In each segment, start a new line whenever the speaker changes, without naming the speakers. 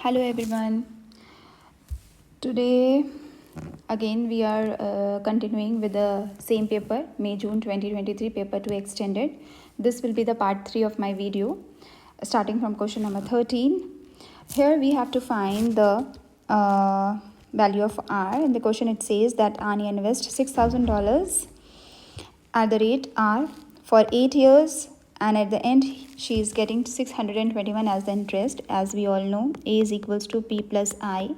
Hello everyone. Today again we are continuing with the same paper, May-June 2023 paper 2 extended. This will be the part 3 of my video, starting from question number 13. Here we have to find the value of R. In the question it says that Anya invests $6,000 at the rate R for 8 years, and at the end she is getting 621 as the interest. As we all know, A is equals to P plus I.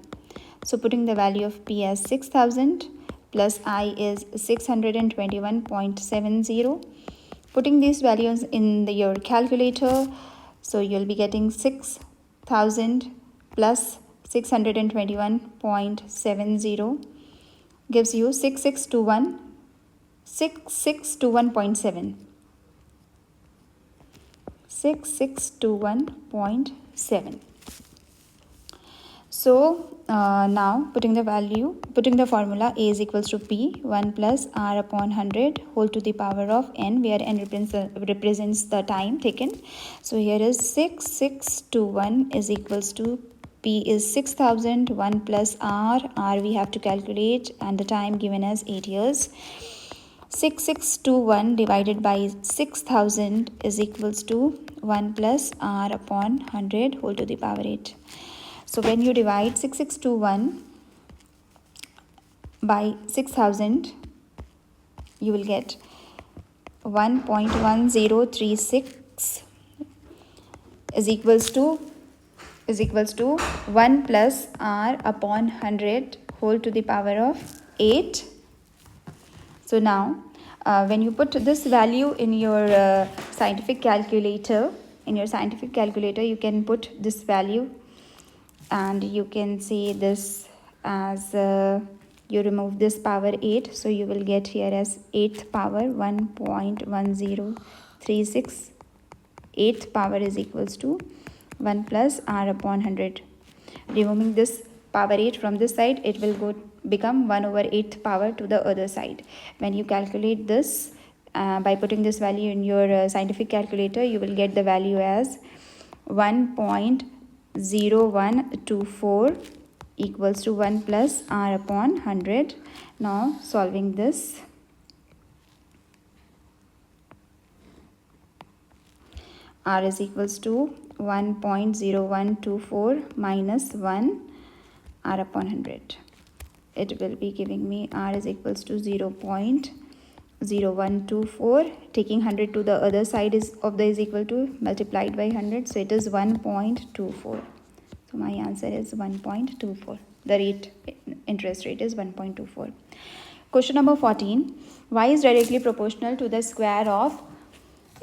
So putting the value of P as 6,000 plus I is 621.70. Putting these values in your calculator, so you'll be getting 6,000 plus 621.70 gives you 6621.7. 6621.7. So now putting the formula, A is equals to P 1 plus R upon 100 whole to the power of n, where n represents the time taken. So here is 6621 is equals to P is 6,000, 1 plus R we have to calculate, and the time given as 8 years. 6621 divided by 6,000 is equals to 1 plus R upon 100 whole to the power 8. So when you divide 6621 by 6,000, you will get 1.1036 is equals to 1 plus R upon 100 whole to the power of 8. So now when you put this value in your scientific calculator, you can put this value, and you can see this as you remove this power 8, so you will get here as 8th power 1.1036. 8th power is equals to 1 plus R upon 100. Removing this power 8 from this side, it will become 1 over 8th power to the other side. When you calculate this by putting this value in your scientific calculator, you will get the value as 1.0124 equals to 1 plus R upon 100. Now solving this, R is equals to 1.0124 minus 1 R upon 100. It will be giving me R is equals to 0.0124. Taking 100 to the other side of the is equal to multiplied by 100, so it is 1.24. So my answer is 1.24. The interest rate is 1.24. Question number 14. Y is directly proportional to the square of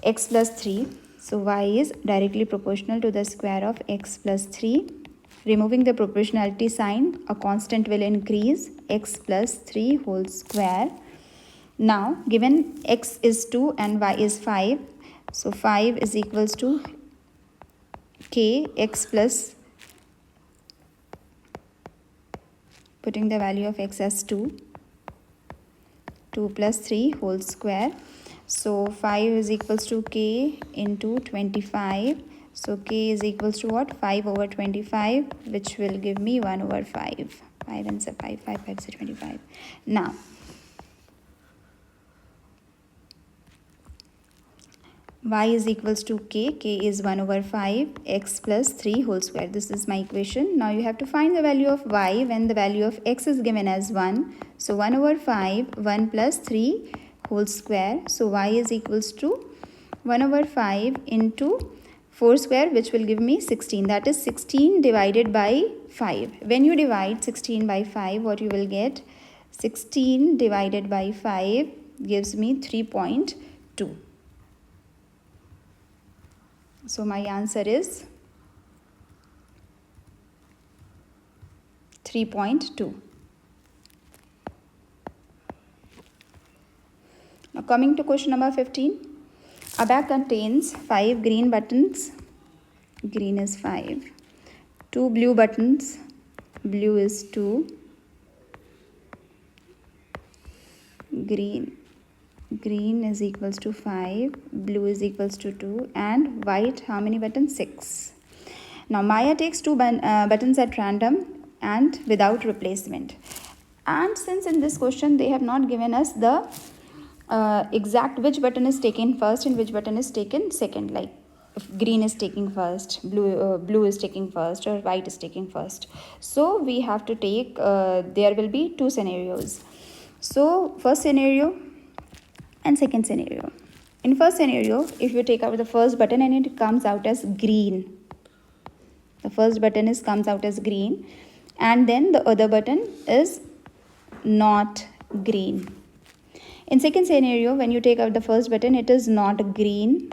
x plus 3. So y is directly proportional to the square of x plus 3. Removing the proportionality sign, a constant will increase, x plus 3 whole square. Now given x is 2 and y is 5, so 5 is equals to k x plus, putting the value of x as 2 plus 3 whole square. So 5 is equals to k into 25. So k is equals to what? 5 over 25, which will give me 1 over 5. 5 and 5, 5 5 is 25. Now y is equals to k is 1 over 5, x plus 3 whole square. This is my equation. Now you have to find the value of y when the value of x is given as 1. So 1 over 5, 1 plus 3 whole square. So y is equals to 1 over 5 into 4 square, which will give me 16. That is 16 divided by 5. When you divide 16 by 5, what you will get? 16 divided by 5 gives me 3.2. So my answer is 3.2. Now coming to question number 15. A bag contains 5 green buttons. Green is 5. 2 blue buttons. Blue is 2. Green is equals to 5, blue is equals to 2, and white, how many buttons? 6. Now Maya takes two buttons at random and without replacement. And since in this question they have not given us the exact which button is taken first and which button is taken second, like if green is taking first, blue is taking first, or white is taking first. So we have to take, there will be two scenarios. So first scenario and second scenario. In first scenario, if you take out the first button and it comes out as green, the first button comes out as green, and then the other button is not green. In second scenario, when you take out the first button, it is not green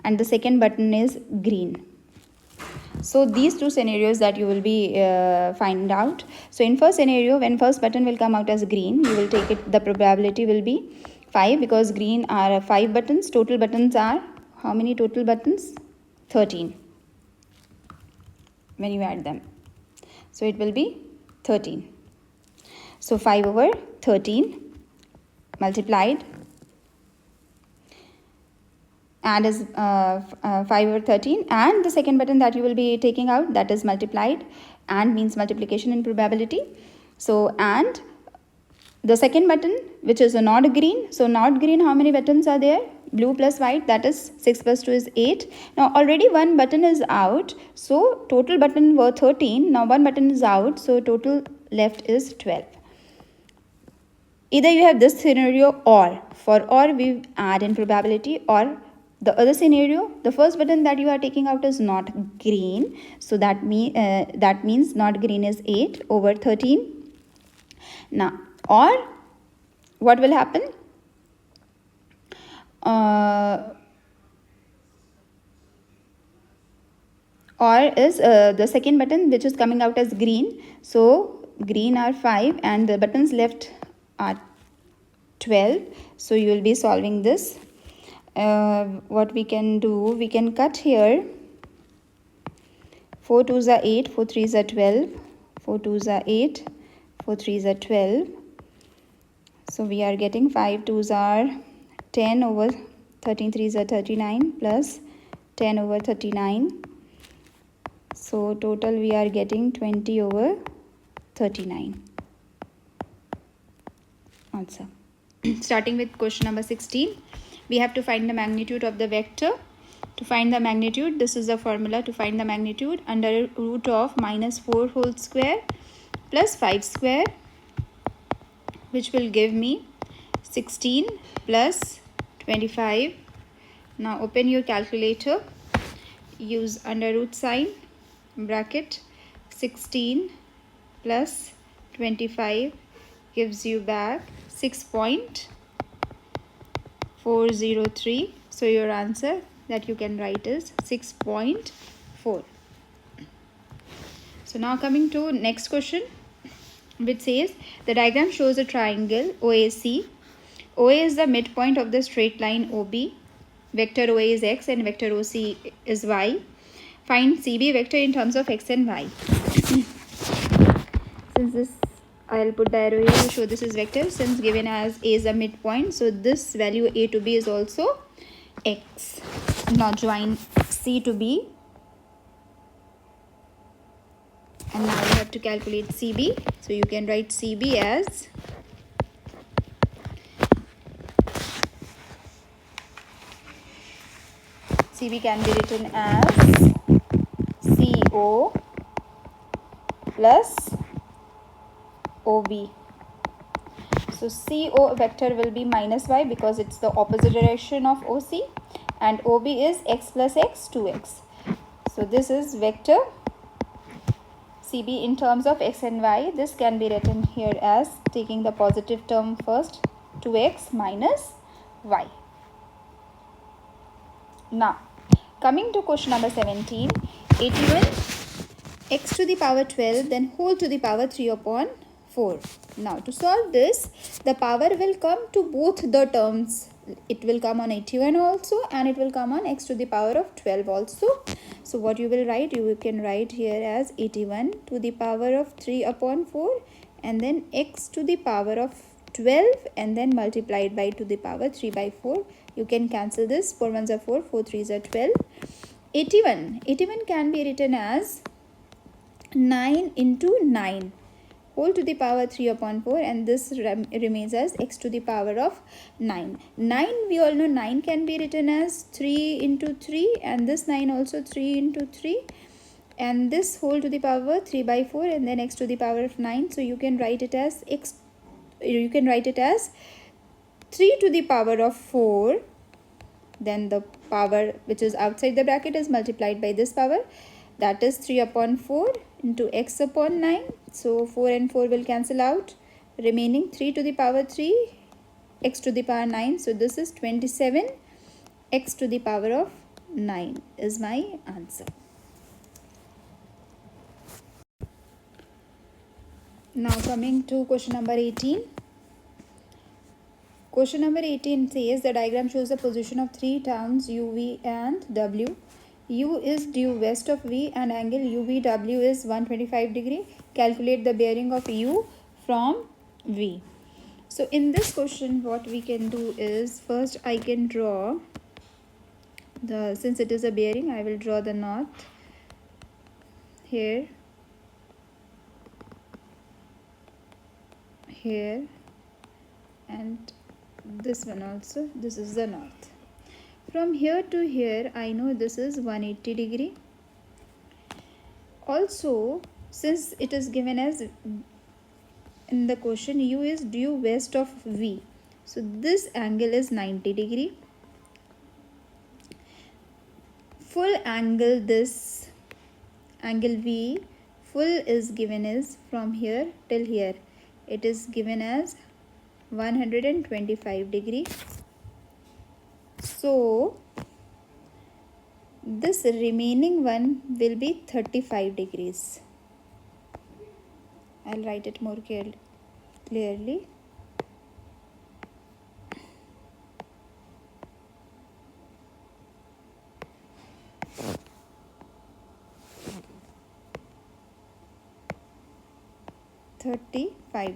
and the second button is green. So these two scenarios that you will be find out. So in first scenario, when first button will come out as green, you will take it, the probability will be 5, because green are 5 buttons. Total buttons are, how many total buttons? 13 when you add them. So it will be 13. So 5 over 13 multiplied, and is 5 over 13, and the second button that you will be taking out, that is multiplied, and means multiplication in probability. So and the second button, which is a not green, so not green, how many buttons are there? Blue plus white, that is 6 plus 2 is 8. Now already one button is out, so total button were 13. Now one button is out, so total left is 12. Either you have this scenario, or for or we add in probability, or the other scenario, the first button that you are taking out is not green, so that means not green is 8 over 13. Now, or what will happen? Or is the second button which is coming out as green. So green are 5 and the buttons left are 12. So you will be solving this. What we can do, we can cut here. 4 2s are 8, 4 3s are 12, 4 2s are 8, 4 3s are 12. So we are getting 5 2s are 10 over 13 3s are 39 plus 10 over 39. So total we are getting 20 over 39. Answer. Starting with question number 16, we have to find the magnitude of the vector. To find the magnitude, this is the formula to find the magnitude: under root of -4 whole square plus 5 square, which will give me 16 plus 25. Now open your calculator, use under root sign, bracket, 16 plus 25 gives you back 6.403. So your answer that you can write is 6.4. So now coming to next question, which says the diagram shows a triangle OAC. OA is the midpoint of the straight line OB. Vector OA is x and vector OC is y. Find CB vector in terms of x and y. Since this, I'll put the arrow here to show this is vector. Since given as A is a midpoint, so this value A to B is also x. Now join C to B. And now you have to calculate CB. So you can write CB as CB can be written as CO plus OB. So CO vector will be -y because it's the opposite direction of OC, and OB is x plus x, 2x. So this is vector CB in terms of x and y. This can be written here as, taking the positive term first, 2x minus y. Now coming to question number 17, 81 x to the power 12 then whole to the power 3 upon 4. Now to solve this, the power will come to both the terms. It will come on 81 also, and it will come on x to the power of 12 also. So what you will write, you can write here as 81 to the power of 3 upon 4, and then x to the power of 12, and then multiplied by to the power 3 by 4. You can cancel this. 4 1s are 4, 4 3s are 12. 81 can be written as 9 into 9 whole to the power 3 upon 4, and this remains as x to the power of 9. 9, we all know 9 can be written as 3 into 3, and this 9 also 3 into 3, and this whole to the power 3 by 4, and then x to the power of 9. So you can write it as 3 to the power of 4, then the power which is outside the bracket is multiplied by this power, that is 3 upon 4 into x upon 9. So 4 and 4 will cancel out, remaining 3 to the power 3 x to the power 9. So this is 27 x to the power of 9 is my answer. Now coming to question number 18. Question number 18 says the diagram shows the position of three towns U, V and W. U is due west of V and angle UVW is 125 degree. Calculate the bearing of U from V. So in this question what we can do is, first I can draw since it is a bearing, I will draw the north here, here, and this one also. This is the north. From here to here I know this is 180 degree. Also, since it is given as in the question U is due west of V, so this angle is 90 degree. Full angle, this angle V, full is given as from here till here, it is given as 125 degree. So this remaining one will be 35 degrees. I'll write it more clearly.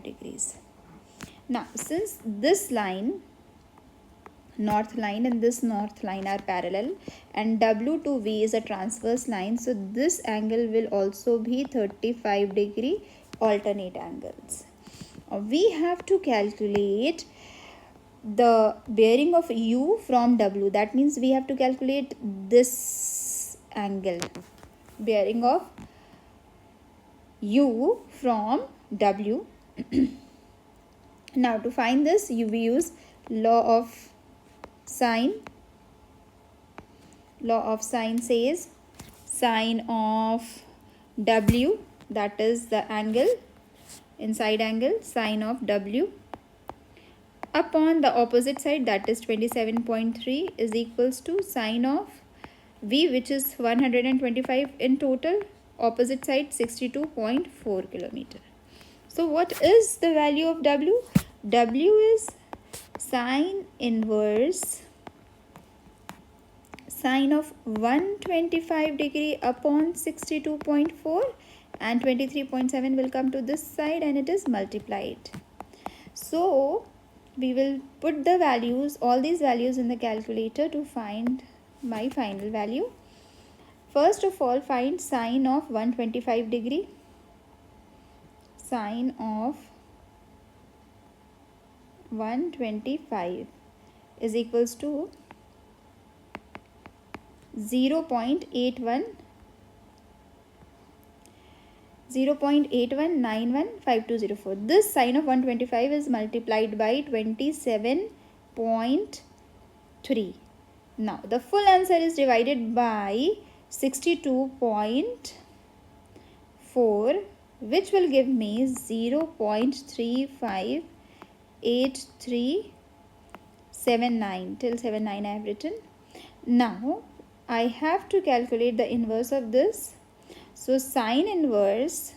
degrees. Now since this line, north line and this north line are parallel and W to V is a transverse line, so this angle will also be 35 degree alternate angles. We have to calculate the bearing of U from W. That means we have to calculate this angle, bearing of U from W. Now to find this, we use law of sine. Law of sine says sine of W, that is the angle, inside angle, sine of W upon the opposite side, that is 27.3, is equals to sine of V, which is 125 in total, opposite side 62.4 kilometer. So what is the value of W? W is sine inverse sine of 125 degree upon 62.4, and 23.7 will come to this side and it is multiplied. So we will put the values, all these values in the calculator to find my final value. First of all, find sine of 125 degree. Sine of 125 is equals to 0.81915204. This sine of 125 is multiplied by 27.3. Now the full answer is divided by 62.4, which will give me 0.358379. Till 79 I have written. Now I have to calculate the inverse of this. So sine inverse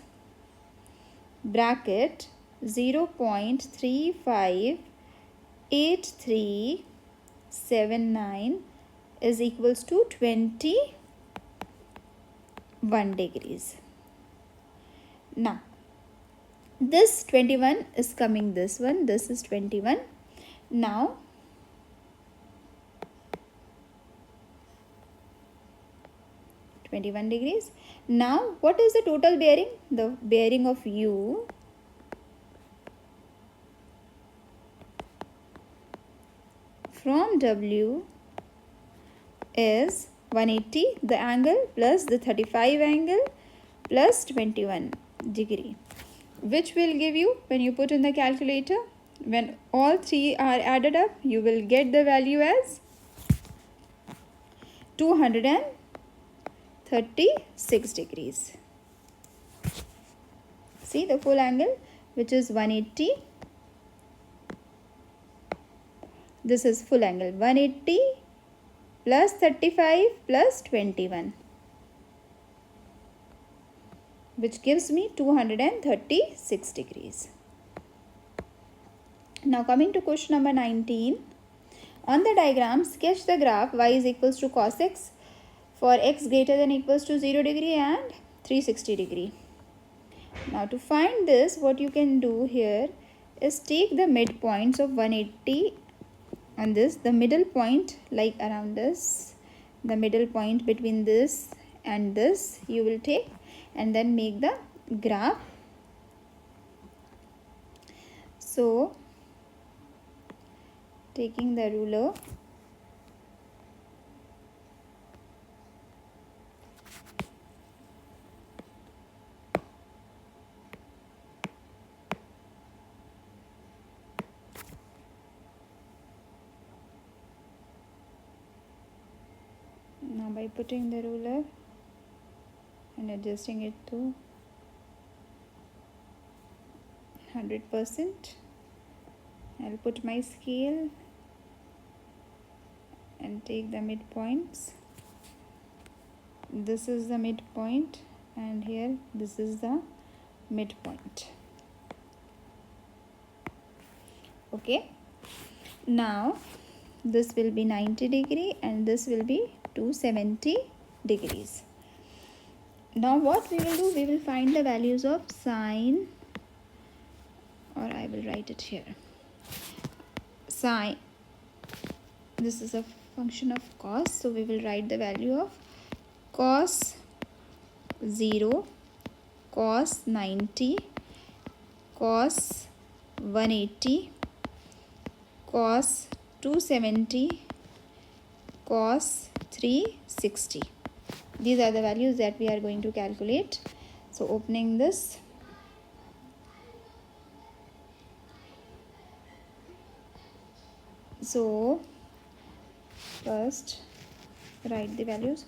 bracket 0.358379 is equals to 21 degrees. Now this 21 is coming this one, this is 21. Now 21 degrees. Now what is the total bearing? The bearing of U from W is 180, the angle, plus the 35 angle, plus 21 degree, which will give you, when you put in the calculator, when all three are added up, you will get the value as 236 degrees. See the full angle, which is 180. This is full angle, 180 plus 35 plus 21, which gives me 236 degrees. Now coming to question number 19. On the diagram, sketch the graph y is equals to cos x for x greater than equals to 0 degree and 360 degree. Now to find this, what you can do here is take the midpoints of 180 on this, the middle point, like around this, the middle point between this and this you will take, and then make the graph. So taking the ruler, now by putting the ruler and adjusting it to 100%, I'll put my scale and take the midpoints. This is the midpoint, and here this is the midpoint. Okay, now this will be 90 degree and this will be 270 degrees. Now what we will do, we will find the values of sine, or I will write it here, sine, this is a function of cos, so we will write the value of cos 0, cos 90, cos 180, cos 270, cos 360. These are the values that we are going to calculate. So opening this, so first write the values.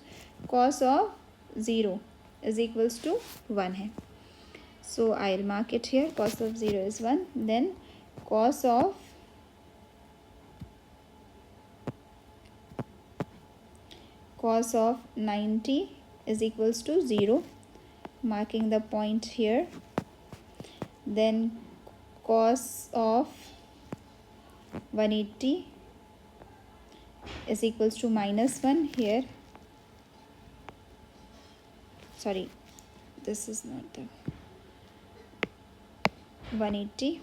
Cos of 0 is equals to 1 है, so I'll mark it here. Cos of 0 is 1. Then cos of 90 is equals to 0, marking the point here. Then cos of 180 is equals to -1 here. Sorry, this is not the 180.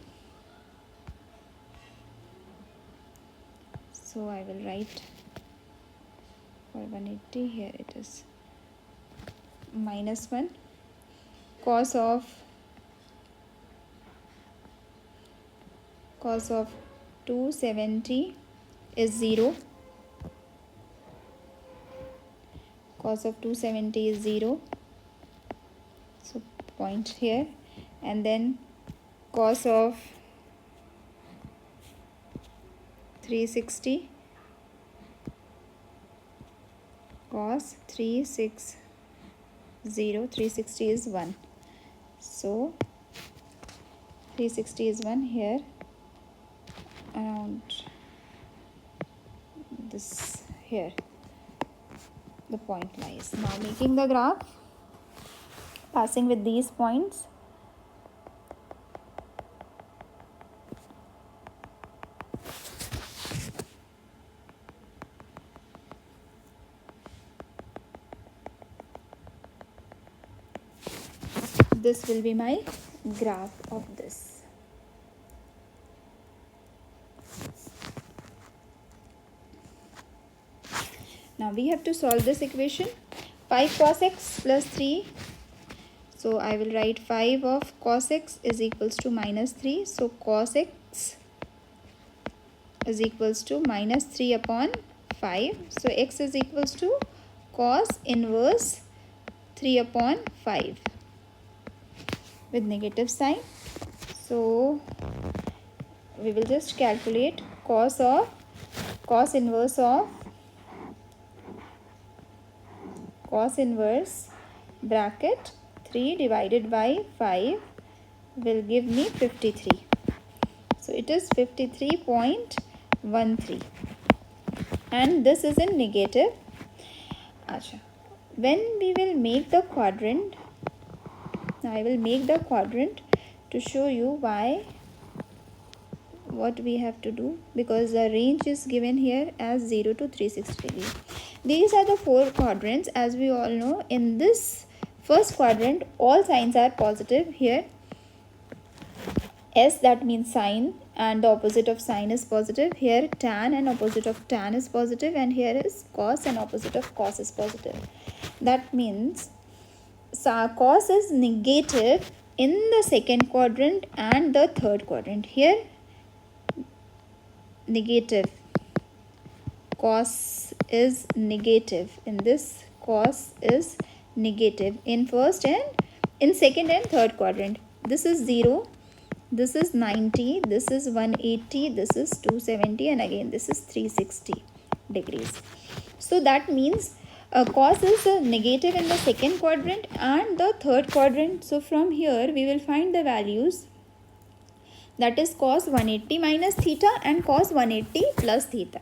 So I will write for 180, here it is -1. Cos of 270 is 0. Cos of 270 is 0. So point here. And then cos of 360. Cos 360 is 1. So 360 is 1 here, around this here the point lies. Now making the graph, passing with these points. This will be my graph of this. Now we have to solve this equation. 5 cos x plus 3. So I will write 5 of cos x is equals to minus 3. So cos x is equals to minus 3 upon 5. So x is equals to cos inverse 3 upon 5 with negative sign. So we will just calculate cos inverse bracket 3 divided by 5 will give me 53. So it is 53.13 and this is in negative. Achha. When we will make the quadrant, I will make the quadrant to show you what we have to do, because the range is given here as 0 to 360 degrees. These are the 4 quadrants. As we all know, in this first quadrant all signs are positive. Here S, that means sine, and the opposite of sine is positive. Here tan and opposite of tan is positive, and here is cos and opposite of cos is positive. That means cos is negative in the second quadrant and the third quadrant. Here negative, cos is negative. In this, cos is negative in first and in second and third quadrant. This is 0, this is 90, this is 180, this is 270, and again this is 360 degrees. So that means cos is negative in the second quadrant and the third quadrant. So from here we will find the values, that is cos 180 minus theta and cos 180 plus theta.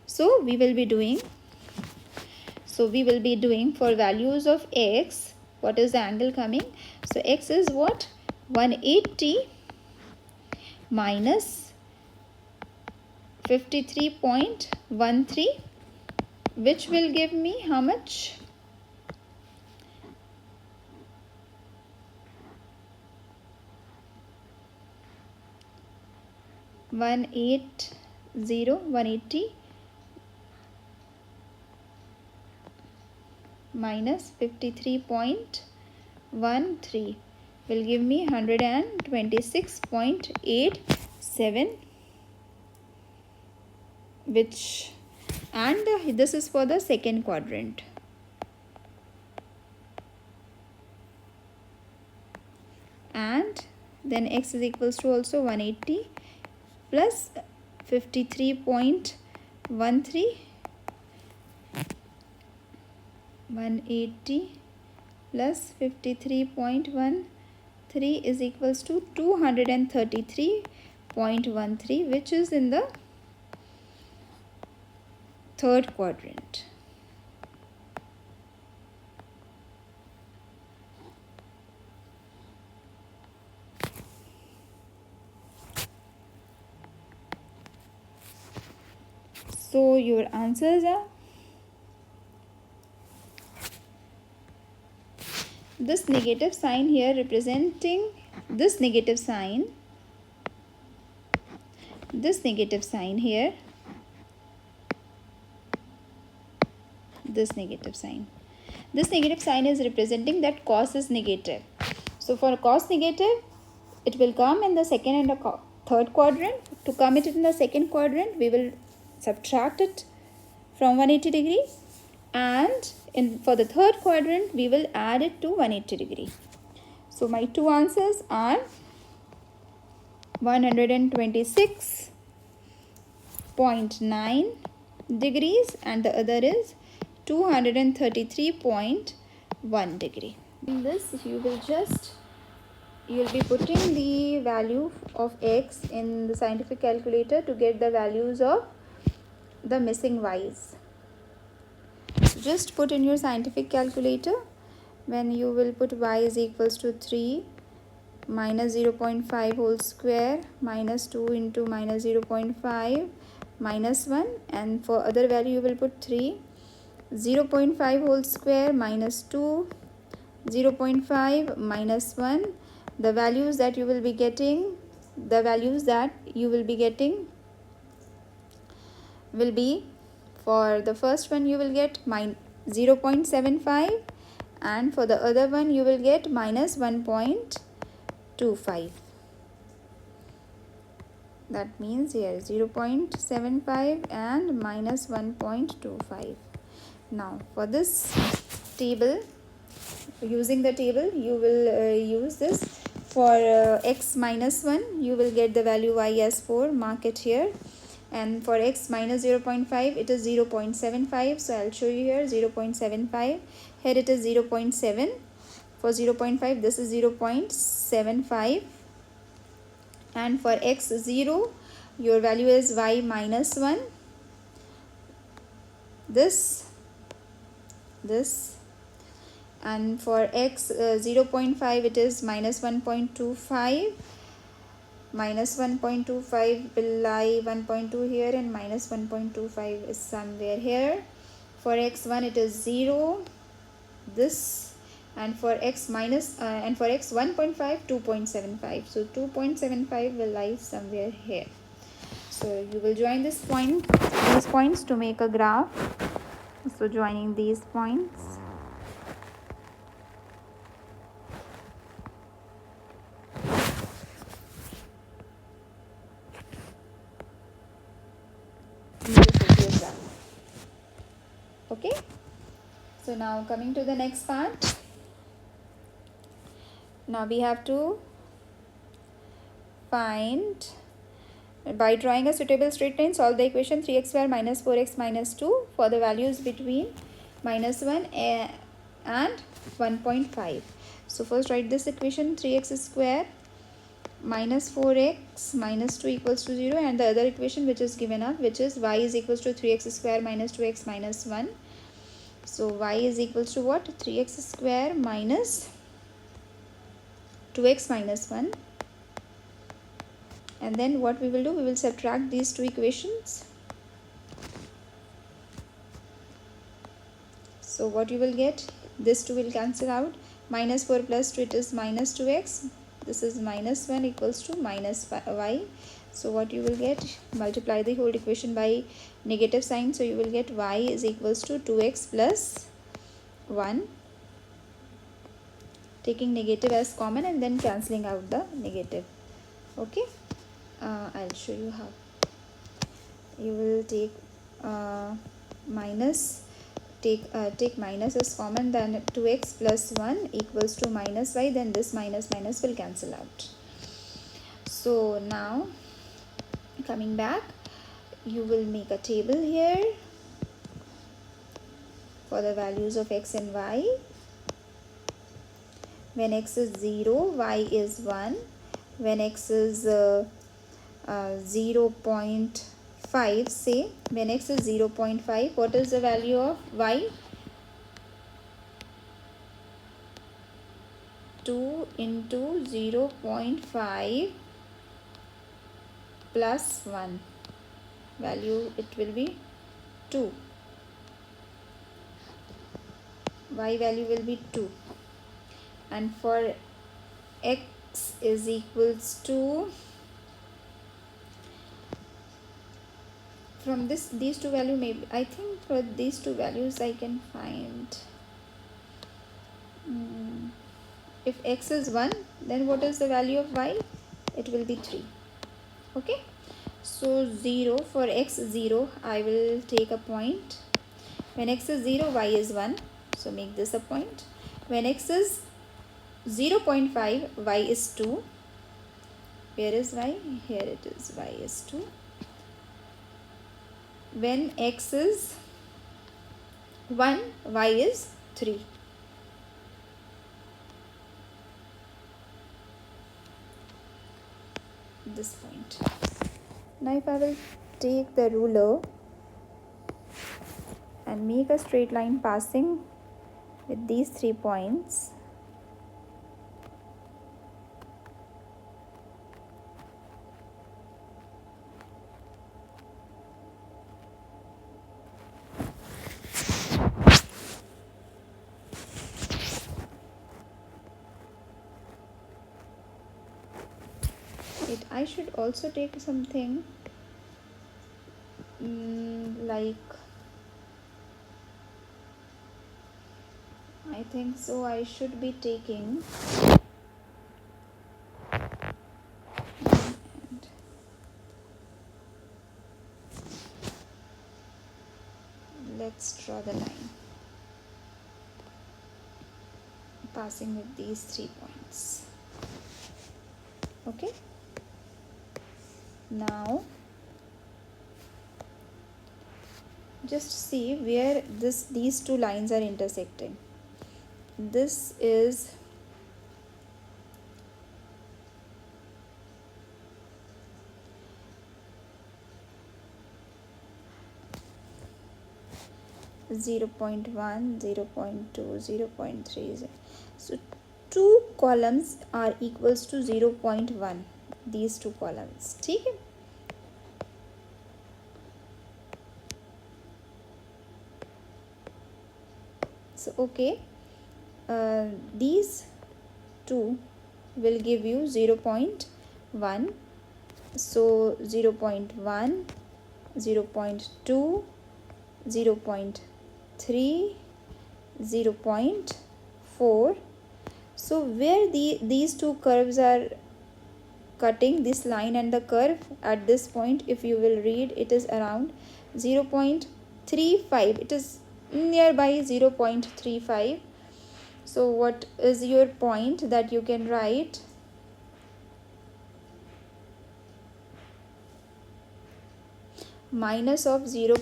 So we will be doing for values of x, what is the angle coming? So x is what? 180 minus 53.13, which will give me how much? 180 minus 53.13 will give me 126.87, which, and this is for the second quadrant. And then x is equals to also 180 plus 53.13, 180 plus 53.13 is equals to 233.13, which is in the third quadrant. So your answers are this negative sign here representing this negative sign, this negative sign here, this negative sign. This negative sign is representing that cos is negative. So for cos negative, it will come in the second and the third quadrant. To come it in the second quadrant, we will subtract it from 180 degree, and for the third quadrant we will add it to 180 degree. So my two answers are 126.9 degrees and the other is 233.1 degree. In this you will be putting the value of x in the scientific calculator to get the values of the missing y's. So just put in your scientific calculator, when you will put y is equals to 3 minus 0.5 whole square minus 2 into minus 0.5 minus 1, and for other value you will put 3, 0.5 whole square minus 2, 0.5 minus 1. The values that you will be getting, will be For the first one you will get 0.75, and for the other one you will get minus 1.25. That means here 0.75 and minus 1.25. Now for this table, using the table, you will use this. For x minus 1, you will get the value y as 4, mark it here. And for x minus 0.5, it is 0.75. So I'll show you here 0.75. Here it is 0.7. For 0.5, this is 0.75. And for x 0, your value is y minus 1. This. And for x 0.5, it is minus 1.25. Minus 1.25 will lie 1.2 here, and minus 1.25 is somewhere here. For x1 it is 0, this, and for x minus and for x 1.5, 2.75. So 2.75 will lie somewhere here. So you will join these points to make a graph. So joining these points. Okay, so now coming to the next part. Now we have to find, by drawing a suitable straight line, solve the equation 3x square minus 4x minus 2 for the values between minus 1 and 1.5. So first write this equation, 3x square minus 4x minus 2 equals to 0, and the other equation which is given up, which is y is equals to 3x square minus 2x minus 1. So y is equals to what? 3x square minus 2x minus 1. And then what we will do, we will subtract these two equations. So what you will get, this 2 will cancel out. Minus 4 plus 2, it is minus 2x. This is minus 1 equals to minus y. So what you will get, multiply the whole equation by negative sign. So you will get y is equals to 2x plus 1. Taking negative as common and then cancelling out the negative. Okay, I'll show you how. You will take minus. Take minus as common, then 2x plus 1 equals to minus y, then this minus will cancel out. So now coming back, you will make a table here for the values of x and y. When x is 0, y is 1. When x is 0.5, say when x is 0.5, what is the value of y? 2 into 0.5 plus 1, value it will be 2. Y value will be 2. And for x is equals to, from these two values, maybe I think for these two values I can find, if x is 1, then what is the value of y? It will be 3. Okay, so 0, for x 0, I will take a point. When x is 0, y is 1, so make this a point. When x is 0.5, y is 2. Where is y? Here it is, y is 2. When x is 1, y is 3. This point. Now if I will take the ruler and make a straight line passing with these 3 points, I should also take something like think so I should be taking, and let's draw the line passing with these 3 points. Okay, now just see where these two lines are intersecting. This is zero point 0.1, 0.2, 0.3. So 2 columns are equals to 0.1. These 2 columns. ठीक है? So okay, these 2 will give you 0.1. So 0.1, 0.2, 0.3, 0.4. So where these two curves are cutting, this line and the curve at this point, if you will read, it is around 0.35. It is nearby 0.35. So what is your point that you can write? Minus of 0.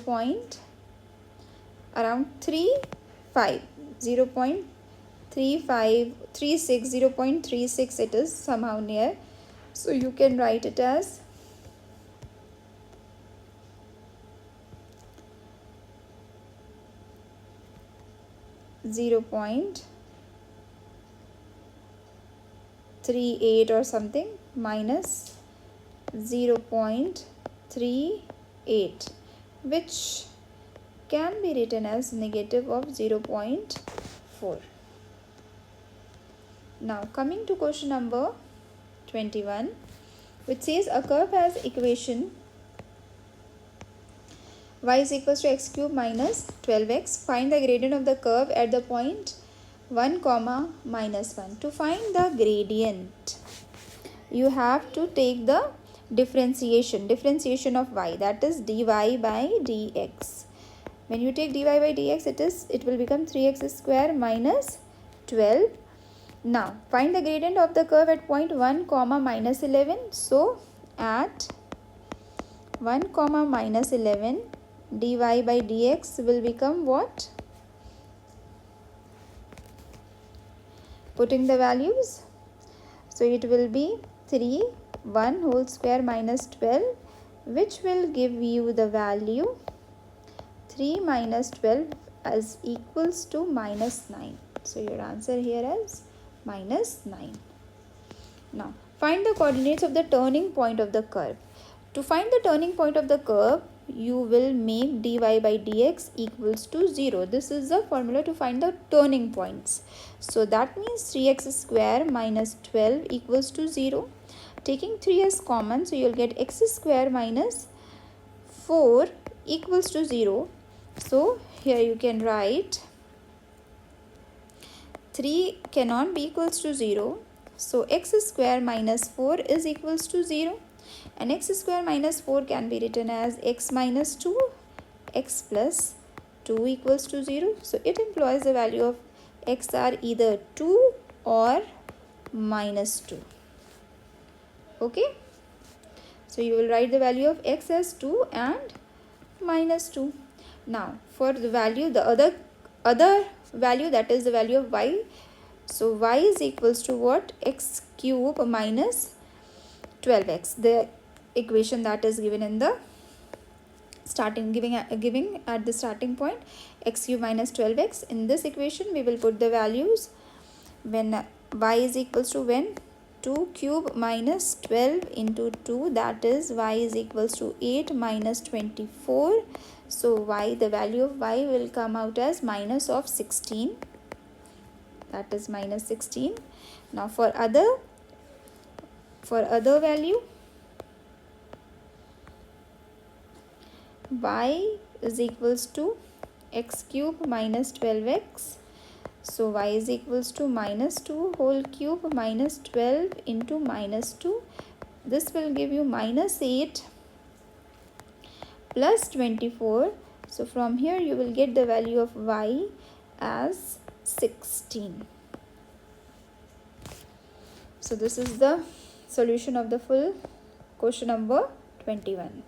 Around 35, 0.35, 36, 0.36, it is somehow near. So you can write it as .38 or something minus 0.38, which can be written as negative of 0.4. Now coming to question number 21, which says a curve has equation y is equals to x cube minus 12x. Find the gradient of the curve at the point 1 comma minus 1. To find the gradient, you have to take the differentiation of y, that is dy by dx. When you take dy by dx, it will become 3x square minus 12. Now find the gradient of the curve at point 1 comma minus 11. So at 1 comma minus 11, dy by dx will become what? Putting the values, so it will be 3, 1 whole square minus 12, which will give you the value 3 minus 12 as equals to minus 9. So your answer here is minus 9. Now find the coordinates of the turning point of the curve. To find the turning point of the curve, you will make dy by dx equals to 0. This is the formula to find the turning points. So that means 3x square minus 12 equals to 0. Taking 3 as common, so you'll get x square minus 4 equals to 0. So here you can write 3 cannot be equals to 0. So x square minus 4 is equals to 0. And x square minus 4 can be written as x minus 2, x plus 2 equals to 0. So it implies the value of x are either 2 or minus 2. Okay. So you will write the value of x as 2 and minus 2. Now for the value, the other value, that is the value of y. So y is equals to what? X cube minus 12x. The equation that is given in the starting, giving at the starting point, x cube minus 12x. In this equation we will put the values when y is equals to, when 2 cube minus 12 into 2, that is y is equals to 8 minus 24. So y, the value of y will come out as minus of 16, that is minus 16. Now for other value, y is equals to x cube minus 12x. So y is equals to minus 2 whole cube minus 12 into minus 2. This will give you minus 8 plus 24. So from here you will get the value of y as 16. So this is the solution of the full question number 21.